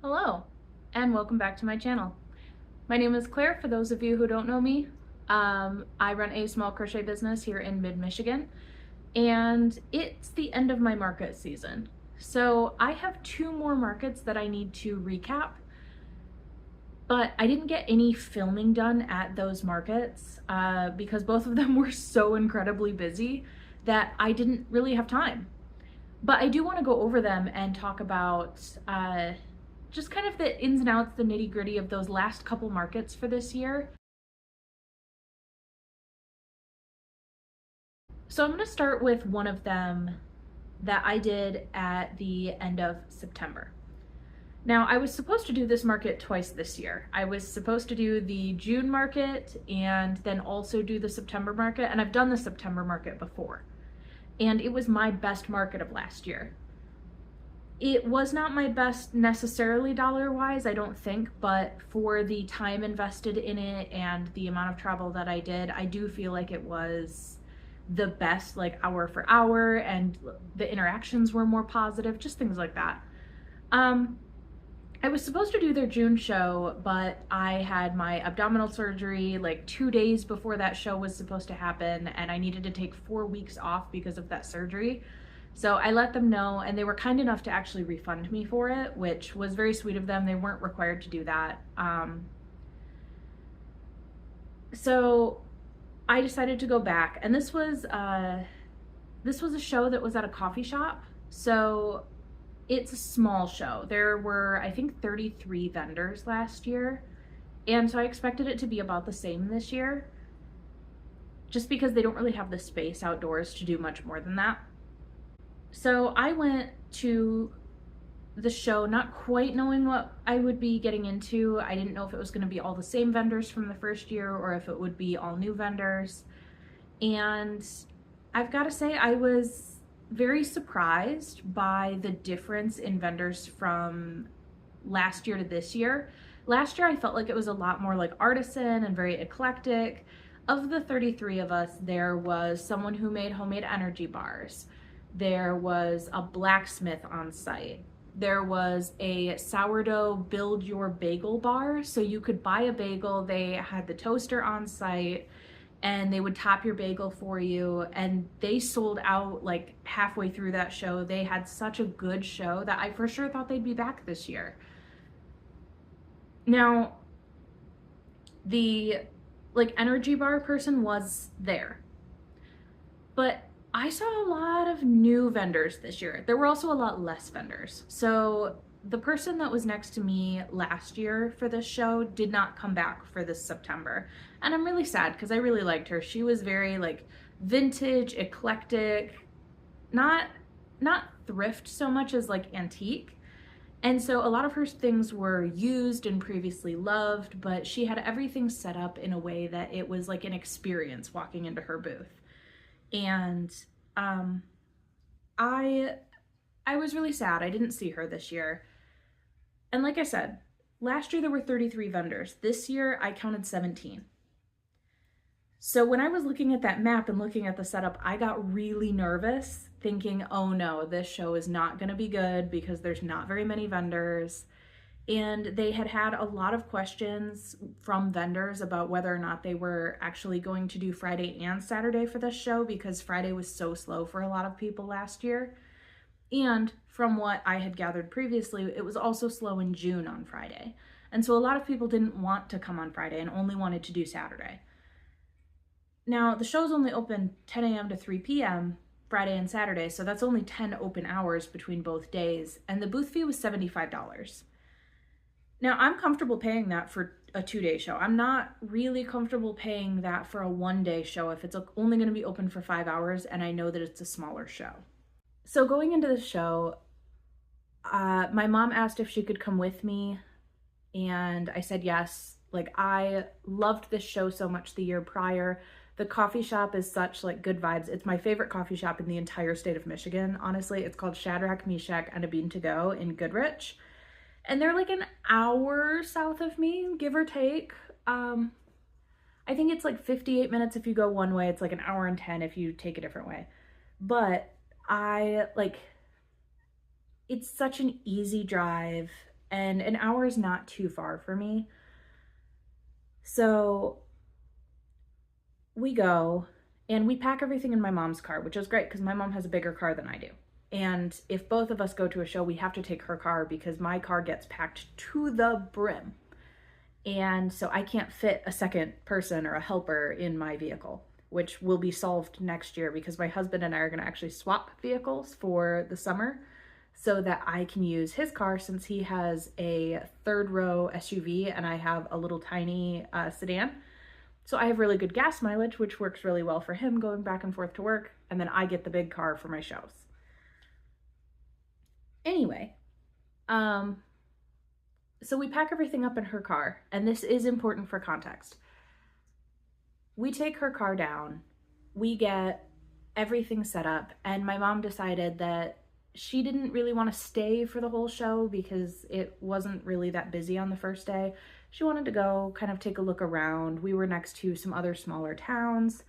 Hello, and welcome back to my channel. My name is Claire, for those of you who don't know me. I run a small crochet business here in mid-Michigan, and it's the end of my market season. So I have 2 more markets that I need to recap, but I didn't get any filming done at those markets because both of them were so incredibly busy that I didn't really have time. But I do want to go over them and talk about just kind of the ins and outs, the nitty gritty of those last couple markets for this year. So I'm going to start with one of them that I did at the end of September. Now, I was supposed to do this market twice this year. I was supposed to do the June market and then also do the September market, and I've done the September market before. And it was my best market of last year. It was not my best necessarily dollar-wise, I don't think, but for the time invested in it and the amount of travel that I did, I do feel like it was the best, like hour for hour, and the interactions were more positive, just things like that. I was supposed to do their June show, but I had my abdominal surgery like 2 days before that show was supposed to happen, and I needed to take 4 weeks off because of that surgery. So I let them know, and they were kind enough to actually refund me for it, which was very sweet of them. They weren't required to do that. So I decided to go back, and this was a show that was at a coffee shop. So it's a small show. There were, I think, 33 vendors last year, and so I expected it to be about the same this year, just because they don't really have the space outdoors to do much more than that. So I went to the show not quite knowing what I would be getting into. I didn't know if it was going to be all the same vendors from the first year or if it would be all new vendors. And I've got to say, I was very surprised by the difference in vendors from last year to this year. Last year, I felt like it was a lot more like artisan and very eclectic. Of the 33 of us, there was someone who made homemade energy bars. There was a blacksmith on site. There was a sourdough build your bagel bar. So you could buy a bagel, they had the toaster on site, and they would top your bagel for you. And they sold out like halfway through that show. They had such a good show that I for sure thought they'd be back this year. Now, the like energy bar person was there, but I saw a lot of new vendors this year. There were also a lot less vendors. So the person that was next to me last year for this show did not come back for this September. And I'm really sad because I really liked her. She was very like vintage, eclectic, not thrift so much as like antique. And so a lot of her things were used and previously loved, but she had everything set up in a way that it was like an experience walking into her booth. And I was really sad. I didn't see her this year. And like I said, last year there were 33 vendors. This year I counted 17. So when I was looking at that map and looking at the setup, I got really nervous thinking, oh no, this show is not going to be good because there's not very many vendors. And they had a lot of questions from vendors about whether or not they were actually going to do Friday and Saturday for this show because Friday was so slow for a lot of people last year. And from what I had gathered previously, it was also slow in June on Friday. And so a lot of people didn't want to come on Friday and only wanted to do Saturday. Now, the show's only open 10 a.m. to 3 p.m. Friday and Saturday, so that's only 10 open hours between both days, and the booth fee was $75. Now, I'm comfortable paying that for a 2-day show. I'm not really comfortable paying that for a 1-day show if it's only going to be open for 5 hours and I know that it's a smaller show. So going into the show, my mom asked if she could come with me, and I said yes. Like, I loved this show so much the year prior. The coffee shop is such like good vibes. It's my favorite coffee shop in the entire state of Michigan, honestly. It's called Shadrach, Meshach, and a Bean to Go in Goodrich. And they're like an hour south of me, give or take. I think it's like 58 minutes if you go one way. It's like an hour and 10 if you take a different way. But it's such an easy drive. and an hour is not too far for me. So we go and we pack everything in my mom's car, which is great because my mom has a bigger car than I do. And if both of us go to a show, we have to take her car because my car gets packed to the brim. And so I can't fit a second person or a helper in my vehicle, which will be solved next year because my husband and I are going to actually swap vehicles for the summer so that I can use his car since he has a third row SUV and I have a little tiny sedan. So I have really good gas mileage, which works really well for him going back and forth to work. And then I get the big car for my shows. Anyway, so we pack everything up in her car, and this is important for context. We take her car down, we get everything set up, and my mom decided that she didn't really want to stay for the whole show because it wasn't really that busy on the first day. She wanted to go kind of take a look around. We were next to some other smaller towns,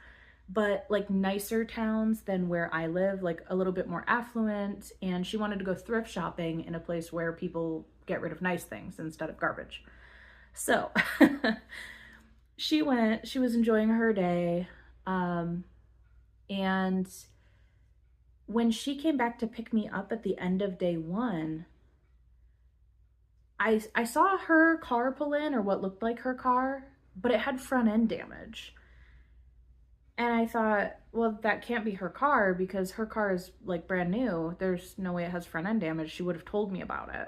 but like nicer towns than where I live, like a little bit more affluent, and she wanted to go thrift shopping in a place where people get rid of nice things instead of garbage. So she went, she was enjoying her day, and when she came back to pick me up at the end of day one, I saw her car pull in, or what looked like her car, but it had front end damage. And I thought, well, that can't be her car because her car is like brand new. There's no way it has front end damage. She would have told me about it.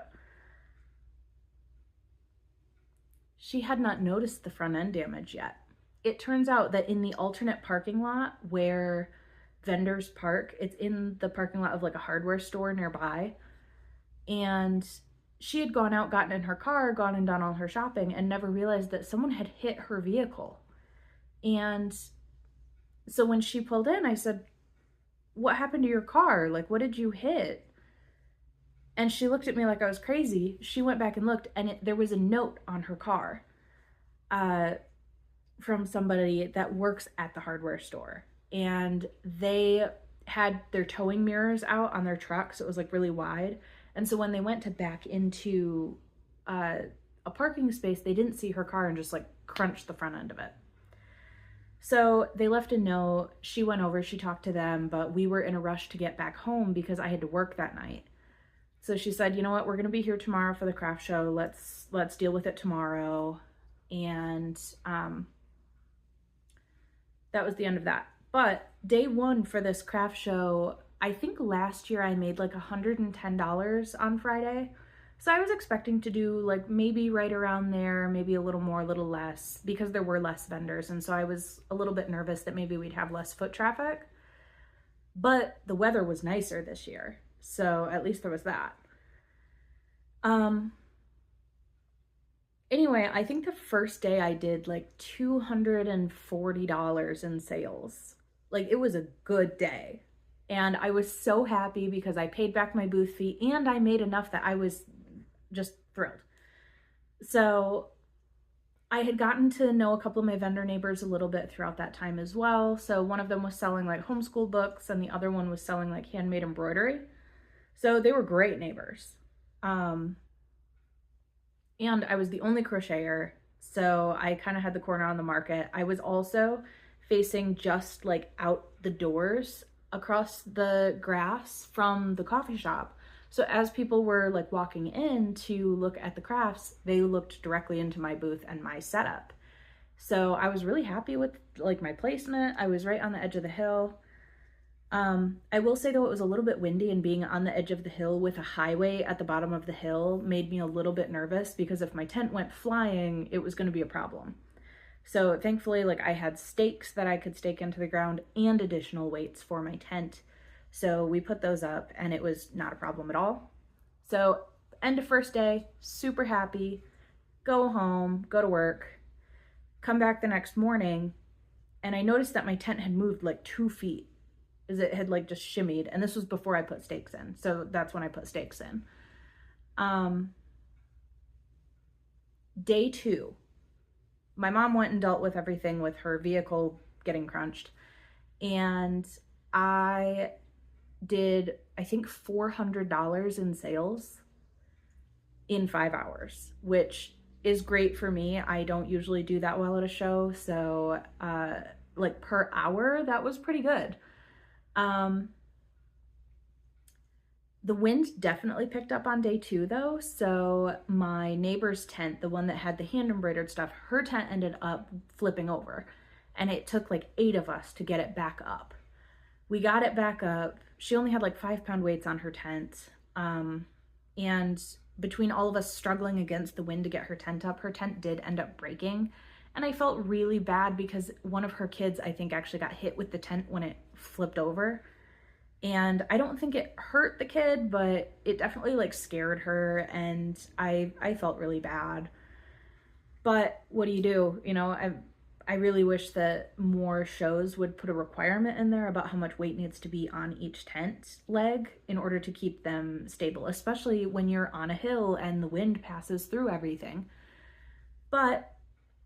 She had not noticed the front end damage yet. It turns out that in the alternate parking lot where vendors park, it's in the parking lot of like a hardware store nearby. And she had gone out, gotten in her car, gone and done all her shopping, and never realized that someone had hit her vehicle. And so when she pulled in, I said, "What happened to your car? Like, what did you hit?" And she looked at me like I was crazy. She went back and looked, and there was a note on her car from somebody that works at the hardware store. And they had their towing mirrors out on their truck, so it was like really wide. And so when they went to back into a parking space, they didn't see her car and just like crunched the front end of it. So they left a note. She went over, she talked to them, but we were in a rush to get back home because I had to work that night. So she said, "You know what, we're going to be here tomorrow for the craft show. Let's deal with it tomorrow." And that was the end of that. But day one for this craft show, I think last year I made like $110 on Friday. So I was expecting to do like maybe right around there, maybe a little more, a little less, because there were less vendors. And so I was a little bit nervous that maybe we'd have less foot traffic. But the weather was nicer this year, so at least there was that. Anyway, I think the first day I did like $240 in sales. Like, it was a good day. And I was so happy because I paid back my booth fee and I made enough that I was just thrilled. So I had gotten to know a couple of my vendor neighbors a little bit throughout that time as well. So one of them was selling like homeschool books and the other one was selling like handmade embroidery. So they were great neighbors. And I was the only crocheter, so I kind of had the corner on the market. I was also facing just like out the doors across the grass from the coffee shop. So as people were like walking in to look at the crafts, they looked directly into my booth and my setup. So I was really happy with like my placement. I was right on the edge of the hill. I will say though, it was a little bit windy, and being on the edge of the hill with a highway at the bottom of the hill made me a little bit nervous because if my tent went flying, it was going to be a problem. So thankfully, like I had stakes that I could stake into the ground and additional weights for my tent. So we put those up and it was not a problem at all. So end of first day, super happy, go home, go to work, come back the next morning, and I noticed that my tent had moved like 2 feet. Is it had like just shimmied, and this was before I put stakes in, so that's when I put stakes in. Day 2, my mom went and dealt with everything with her vehicle getting crunched, and I did I think $400 in sales in 5 hours, which is great for me. I don't usually do that well at a show, so like per hour, that was pretty good. The wind definitely picked up on day 2 though, so my neighbor's tent, the one that had the hand embroidered stuff, her tent ended up flipping over, and it took like 8 of us to get it back up. We got it back up. She only had like 5-pound weights on her tent, and between all of us struggling against the wind to get her tent did end up breaking, and I felt really bad because one of her kids, I think, actually got hit with the tent when it flipped over. And I don't think it hurt the kid, but it definitely like scared her, and I felt really bad. But what do? You know, I really wish that more shows would put a requirement in there about how much weight needs to be on each tent leg in order to keep them stable, especially when you're on a hill and the wind passes through everything. But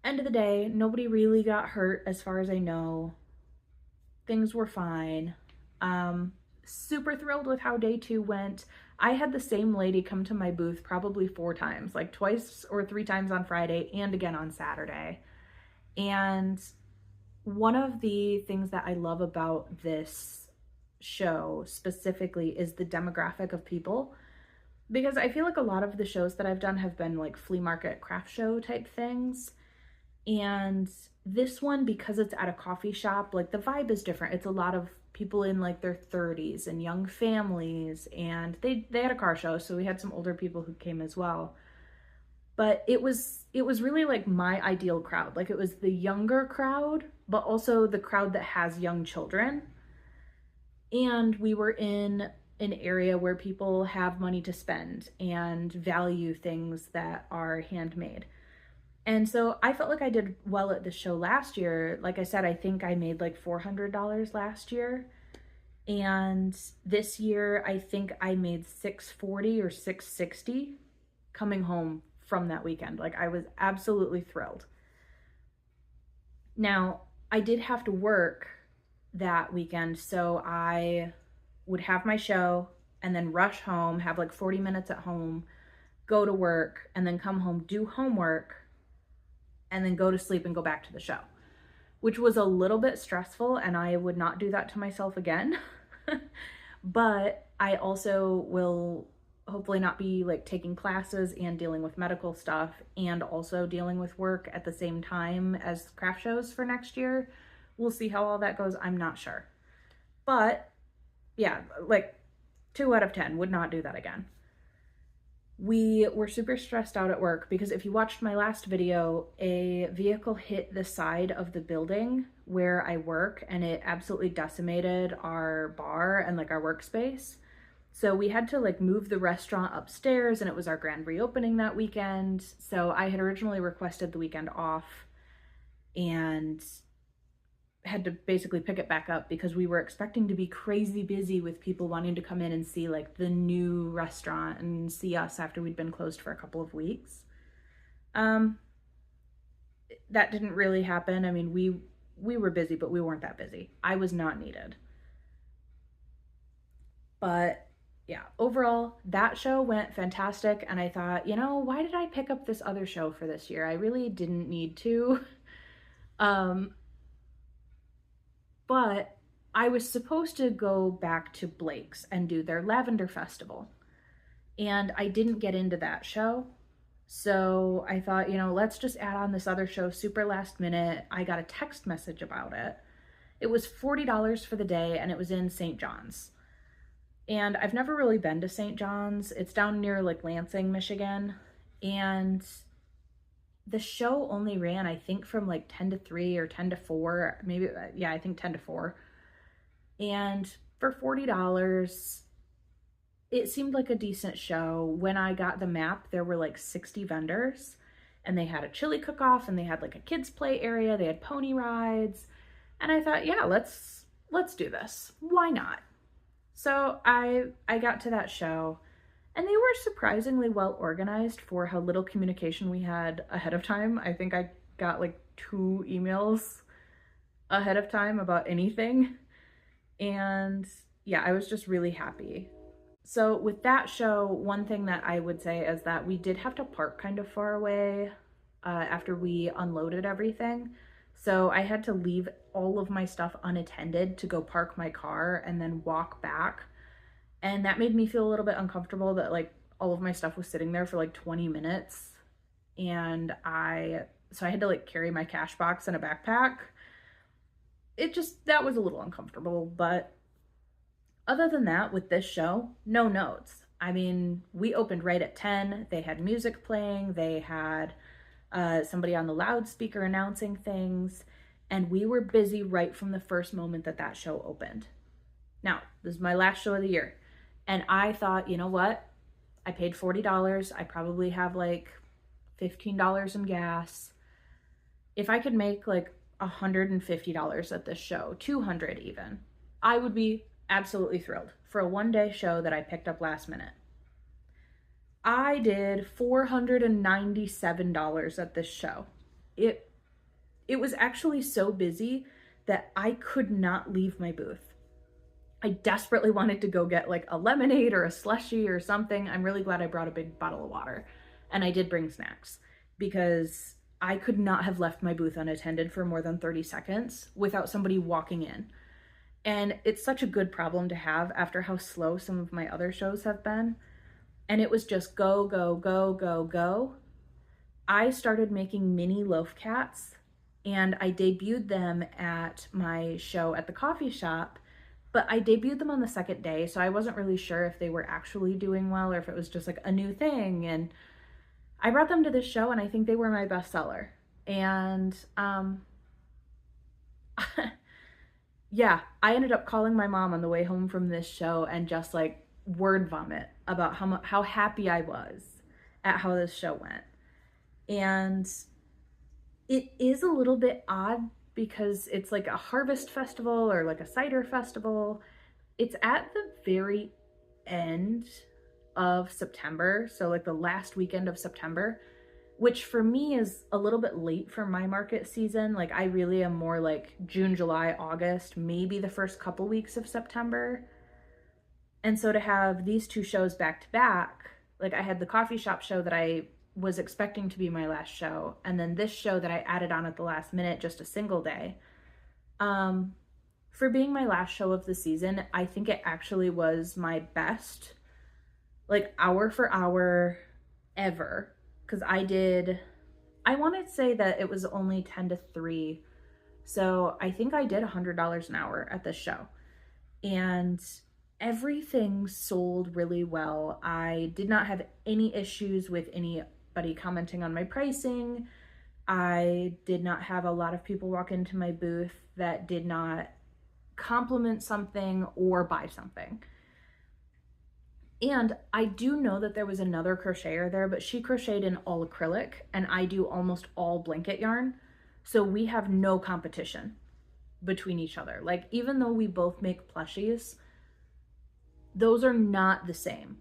end of the day, nobody really got hurt as far as I know. Things were fine. Super thrilled with how day 2 went. I had the same lady come to my booth probably 4 times, like twice or 3 times on Friday and again on Saturday. And one of the things that I love about this show specifically is the demographic of people, because I feel like a lot of the shows that I've done have been like flea market craft show type things. And this one, because it's at a coffee shop, like the vibe is different. It's a lot of people in like their 30s and young families, and they had a car show, so we had some older people who came as well. But it was really like my ideal crowd. Like it was the younger crowd, but also the crowd that has young children. And we were in an area where people have money to spend and value things that are handmade. And so I felt like I did well at the show last year. Like I said, I think I made like $400 last year. And this year, I think I made $640 or $660 coming home from that weekend. Like I was absolutely thrilled. Now, I did have to work that weekend, so I would have my show and then rush home, have like 40 minutes at home, go to work, and then come home, do homework, and then go to sleep and go back to the show, which was a little bit stressful, and I would not do that to myself again. But I also will hopefully not be like taking classes and dealing with medical stuff and also dealing with work at the same time as craft shows for next year. We'll see how all that goes. I'm not sure. But yeah, like 2 out of 10 would not do that again. We were super stressed out at work because if you watched my last video, a vehicle hit the side of the building where I work, and it absolutely decimated our bar and like our workspace. So we had to like move the restaurant upstairs, and it was our grand reopening that weekend. So I had originally requested the weekend off and had to basically pick it back up because we were expecting to be crazy busy with people wanting to come in and see like the new restaurant and see us after we'd been closed for a couple of weeks. That didn't really happen. I mean, we were busy, but we weren't that busy. I was not needed. But yeah, overall, that show went fantastic. And I thought, you know, why did I pick up this other show for this year? I really didn't need to. But I was supposed to go back to Blake's and do their Lavender Festival. And I didn't get into that show. So I thought, you know, let's just add on this other show super last minute. I got a text message about it. It was $40 for the day, and it was in St. John's. And I've never really been to St. John's. It's down near like Lansing, Michigan. And the show only ran, I think, from like 10 to 3 or 10 to 4, maybe, yeah, I think 10 to 4. And for $40, it seemed like a decent show. When I got the map, there were like 60 vendors, and they had a chili cook-off, and they had like a kids play area, they had pony rides, and I thought, yeah, let's do this. Why not? So I got to that show, and they were surprisingly well organized for how little communication we had ahead of time. I think I got like 2 emails ahead of time about anything. And yeah, I was just really happy. So with that show, one thing that I would say is that we did have to park kind of far away after we unloaded everything. So I had to leave all of my stuff unattended to go park my car and then walk back. And that made me feel a little bit uncomfortable that like all of my stuff was sitting there for like 20 minutes. And so I had to like carry my cash box in a backpack. That was a little uncomfortable, but other than that, with this show, no notes. I mean, we opened right at 10. They had music playing. They had somebody on the loudspeaker announcing things. And we were busy right from the first moment that that show opened. Now, this is my last show of the year. And I thought, you know what? I paid $40. I probably have like $15 in gas. If I could make like $150 at this show, $200 even, I would be absolutely thrilled for a one-day show that I picked up last minute. I did $497 at this show. It was actually so busy that I could not leave my booth. I desperately wanted to go get like a lemonade or a slushie or something. I'm really glad I brought a big bottle of water, and I did bring snacks because I could not have left my booth unattended for more than 30 seconds without somebody walking in. And it's such a good problem to have after how slow some of my other shows have been. And it was just go, go, go, go, go. I started making mini loaf cats, and I debuted them at my show at the coffee shop, but I debuted them on the second day, so I wasn't really sure if they were actually doing well or if it was just like a new thing. And I brought them to this show, and I think they were my best seller. And yeah, I ended up calling my mom on the way home from this show and just like word vomit about how happy I was at how this show went. And it is a little bit odd because it's like a harvest festival or like a cider festival. It's at the very end of September, so like the last weekend of September, which for me is a little bit late for my market season. Like I really am more like June, July, August, maybe the first couple weeks of September. And so to have these two shows back to back, like I had the coffee shop show that I was expecting to be my last show, and then this show that I added on at the last minute, just a single day. For being my last show of the season, I think it actually was my best, like hour for hour ever. Because I want to say that it was only 10 to 3. So I think I did $100 an hour at this show. And everything sold really well. I did not have any issues with anybody commenting on my pricing. I did not have a lot of people walk into my booth that did not compliment something or buy something. And I do know that there was another crocheter there, but she crocheted in all acrylic, and I do almost all blanket yarn. So we have no competition between each other. Like, even though we both make plushies, those are not the same.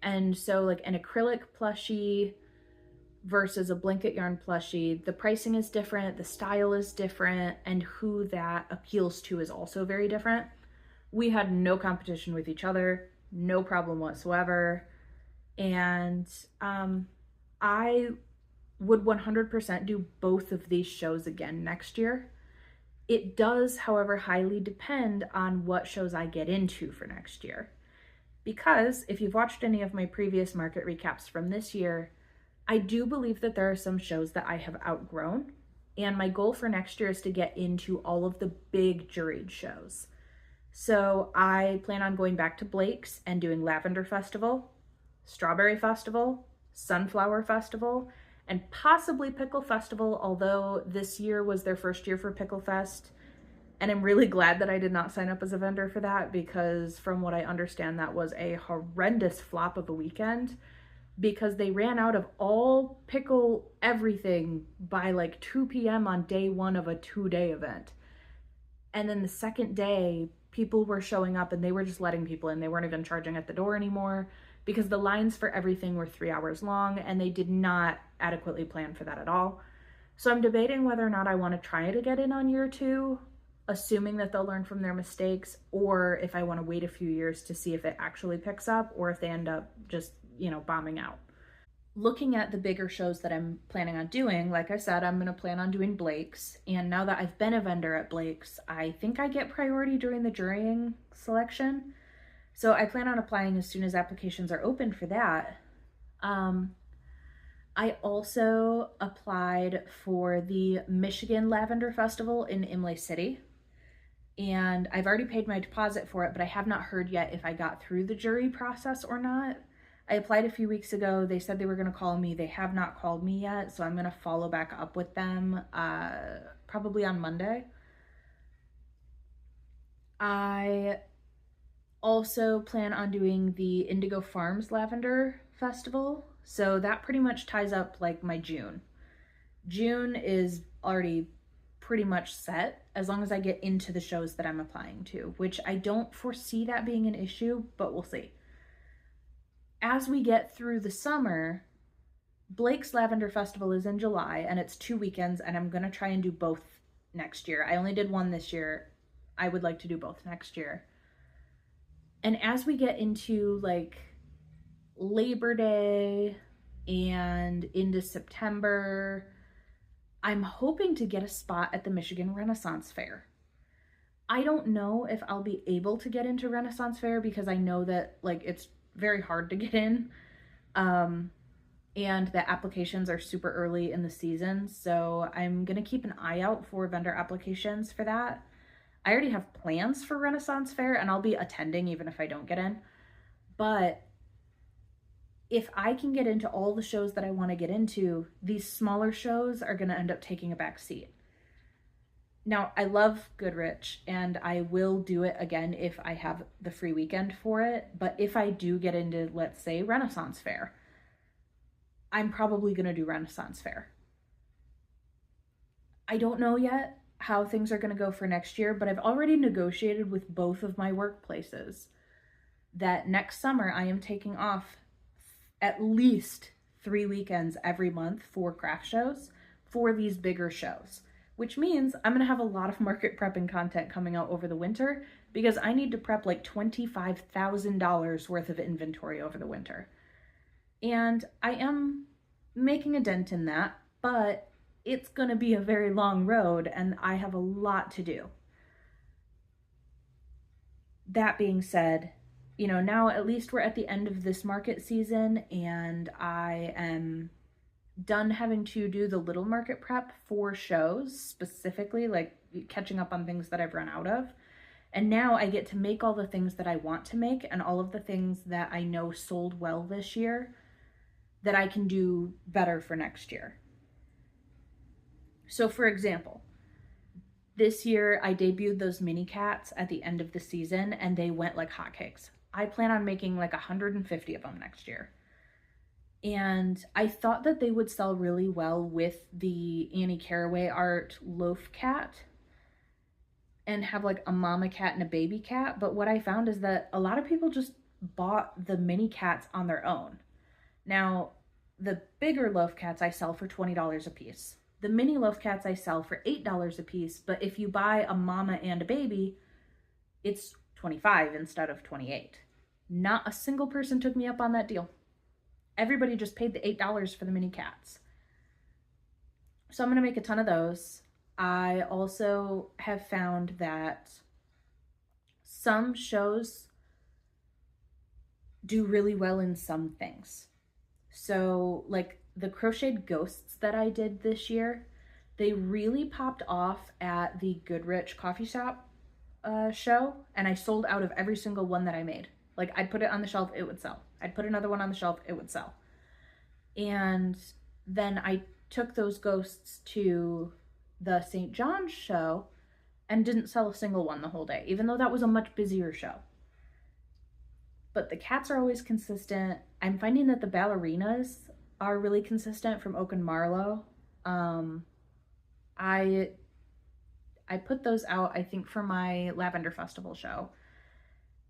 And so like an acrylic plushie versus a blanket yarn plushie, the pricing is different, the style is different, and who that appeals to is also very different. We had no competition with each other. No problem whatsoever. And I would 100% do both of these shows again next year. It does, however, highly depend on what shows I get into for next year. Because if you've watched any of my previous market recaps from this year, I do believe that there are some shows that I have outgrown. And my goal for next year is to get into all of the big juried shows. So I plan on going back to Blake's and doing Lavender Festival, Strawberry Festival, Sunflower Festival, and possibly Pickle Festival, although this year was their first year for Pickle Fest. And I'm really glad that I did not sign up as a vendor for that, because from what I understand, that was a horrendous flop of a weekend because they ran out of all pickle everything by like 2 p.m. on day one of a 2-day event. And then the second day, people were showing up and they were just letting people in. They weren't even charging at the door anymore because the lines for everything were 3 hours long, and they did not adequately plan for that at all. So I'm debating whether or not I want to try to get in on year 2 assuming that they'll learn from their mistakes, or if I want to wait a few years to see if it actually picks up or if they end up just, bombing out. Looking at the bigger shows that I'm planning on doing, like I said, I'm going to plan on doing Blake's. And now that I've been a vendor at Blake's, I think I get priority during the jurying selection. So I plan on applying as soon as applications are open for that. I also applied for the Michigan Lavender Festival in Imlay City. And I've already paid my deposit for it, but I have not heard yet if I got through the jury process or not. I applied a few weeks ago. They said they were going to call me. They have not called me yet, so I'm going to follow back up with them probably on Monday. I also plan on doing the Indigo Farms Lavender Festival, so that pretty much ties up like my June. June is already pretty much set as long as I get into the shows that I'm applying to, which I don't foresee that being an issue, but we'll see. As we get through the summer, Blake's Lavender Festival is in July and it's 2 weekends, and I'm going to try and do both next year. I only did one this year. I would like to do both next year. And as we get into like Labor Day and into September, I'm hoping to get a spot at the Michigan Renaissance Fair. I don't know if I'll be able to get into Renaissance Fair because I know that like it's very hard to get in. And the applications are super early in the season. So I'm going to keep an eye out for vendor applications for that. I already have plans for Renaissance Fair and I'll be attending even if I don't get in. But if I can get into all the shows that I want to get into, these smaller shows are going to end up taking a back seat. Now, I love Goodrich and I will do it again if I have the free weekend for it. But if I do get into, let's say, Renaissance Fair, I'm probably going to do Renaissance Fair. I don't know yet how things are going to go for next year, but I've already negotiated with both of my workplaces that next summer I am taking off at least 3 weekends every month for craft shows for these bigger shows, which means I'm going to have a lot of market prepping content coming out over the winter because I need to prep like $25,000 worth of inventory over the winter. And I am making a dent in that, but it's going to be a very long road and I have a lot to do. That being said, now at least we're at the end of this market season and I am done having to do the little market prep for shows, specifically like catching up on things that I've run out of. And now I get to make all the things that I want to make and all of the things that I know sold well this year that I can do better for next year. So for example, this year I debuted those mini cats at the end of the season and they went like hotcakes. I plan on making like 150 of them next year. And I thought that they would sell really well with the Annie Caraway art loaf cat and have like a mama cat and a baby cat. But what I found is that a lot of people just bought the mini cats on their own. Now, the bigger loaf cats I sell for $20 a piece. The mini loaf cats I sell for $8 a piece. But if you buy a mama and a baby, it's $25 instead of $28. Not a single person took me up on that deal. Everybody just paid the $8 for the mini cats. So I'm going to make a ton of those. I also have found that some shows do really well in some things. So like the crocheted ghosts that I did this year, they really popped off at the Goodrich coffee shop show, and I sold out of every single one that I made. Like I'd put it on the shelf, it would sell. I'd put another one on the shelf, it would sell. And then I took those ghosts to the St. John's show and didn't sell a single one the whole day, even though that was a much busier show. But the cats are always consistent. I'm finding that the ballerinas are really consistent from Oak and Marlowe. I put those out, I think, for my Lavender Festival show.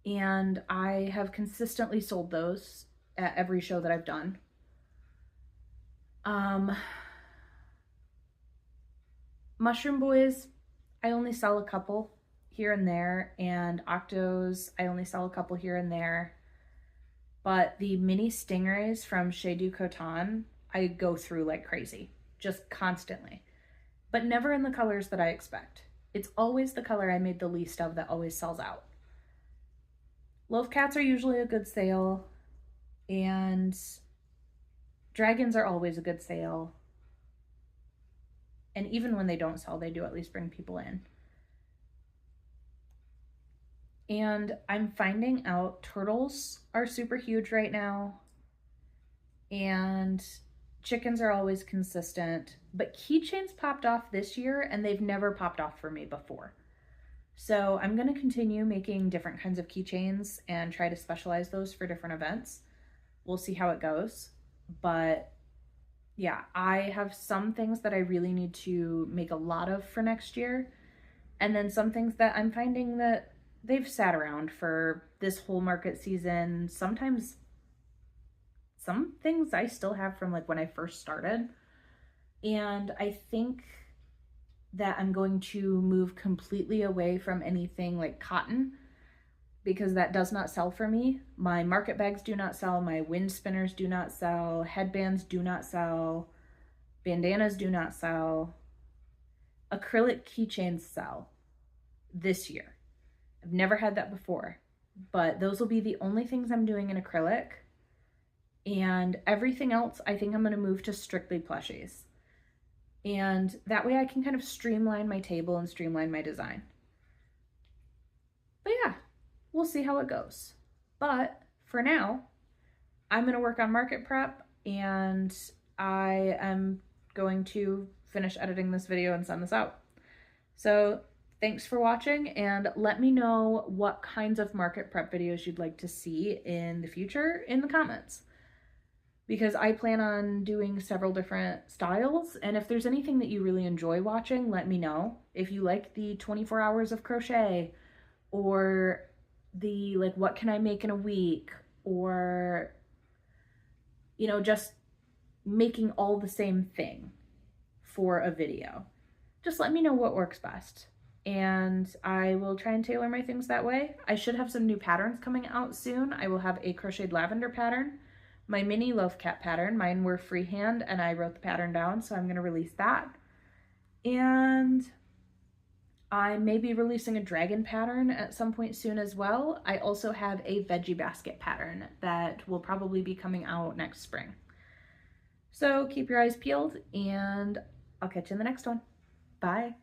And I have consistently sold those at every show that I've done. Mushroom Boys, I only sell a couple here and there, and Octos, I only sell a couple here and there. But the mini stingrays from Chez du Coton, I go through like crazy, just constantly, but never in the colors that I expect. It's always the color I made the least of that always sells out. Loaf cats are usually a good sale, and dragons are always a good sale. And even when they don't sell, they do at least bring people in. And I'm finding out turtles are super huge right now. And chickens are always consistent. But keychains popped off this year, and they've never popped off for me before. So I'm going to continue making different kinds of keychains and try to specialize those for different events. We'll see how it goes. But yeah, I have some things that I really need to make a lot of for next year. And then some things that I'm finding that they've sat around for this whole market season. Sometimes some things I still have from like when I first started. And I think that I'm going to move completely away from anything like cotton, because that does not sell for me. My market bags do not sell, my wind spinners do not sell, headbands do not sell, bandanas do not sell. Acrylic keychains sell this year. I've never had that before, but those will be the only things I'm doing in acrylic. And everything else, I think I'm going to move to strictly plushies. And that way I can kind of streamline my table and streamline my design. But yeah, we'll see how it goes. But for now, I'm going to work on market prep, and I am going to finish editing this video and send this out. So thanks for watching, and let me know what kinds of market prep videos you'd like to see in the future in the comments, because I plan on doing several different styles. And if there's anything that you really enjoy watching, let me know. If you like the 24 hours of crochet, or the like what can I make in a week, or you know, just making all the same thing for a video, just let me know what works best, and I will try and tailor my things that way. I should have some new patterns coming out soon. I will have a crocheted lavender pattern, my mini loaf cat pattern. Mine were freehand and I wrote the pattern down, so I'm going to release that. And I may be releasing a dragon pattern at some point soon as well. I also have a veggie basket pattern that will probably be coming out next spring. So keep your eyes peeled, and I'll catch you in the next one. Bye.